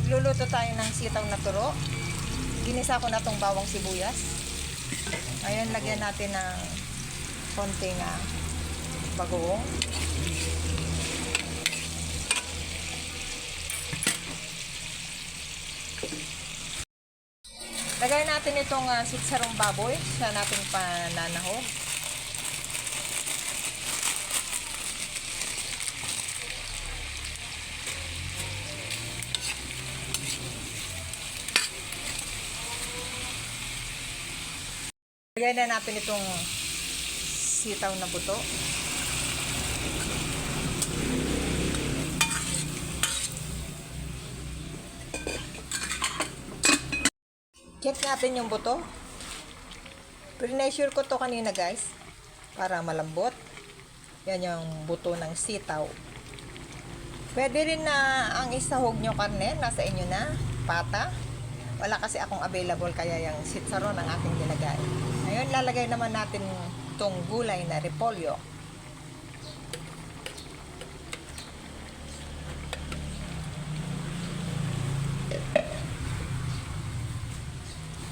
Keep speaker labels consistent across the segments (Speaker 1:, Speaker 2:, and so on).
Speaker 1: Magluluto tayo ng sitaw na turo. Ginisa ko na tong bawang sibuyas. Ngayon, lagyan natin ng konting bagoong. Lagay natin itong sitsarong baboy sa nating pananahog. Lagay na natin itong sitaw na buto. Check natin yung buto. Pre-measure ko to kanina guys para malambot. Yan yung buto ng sitaw. Pwede rin na ang isahog nyo karne, nasa inyo na, pata. Wala kasi akong available kaya yung sitsaron ang ating nilagay. Ngayon lalagay naman natin itong gulay na repolyo.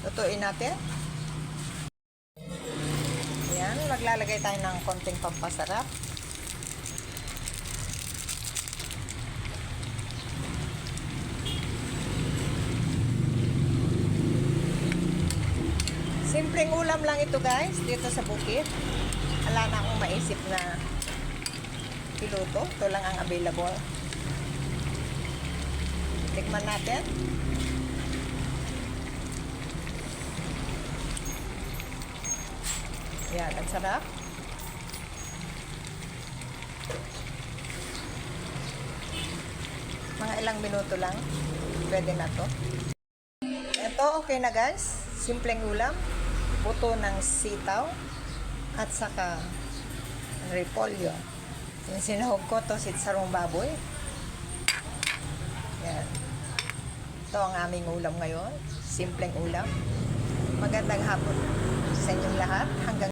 Speaker 1: Lutuin natin. Ayan, maglalagay tayo ng konting pampasarap. Simpleng ulam lang ito guys, dito sa bukid. Wala na akong maisip na piluto. Ito lang ang available. Tikman natin. Yan, ang sarap. Mga ilang minuto lang. Pwede na to. Ito, okay na guys. Simpleng ulam. Buto ng sitaw. At saka repolyo. Yung sinahog ko to, sitsarong baboy. Yan. Ito ang aming ulam ngayon. Simpleng ulam. Magandang hapon sa inyong lahat. Hanggang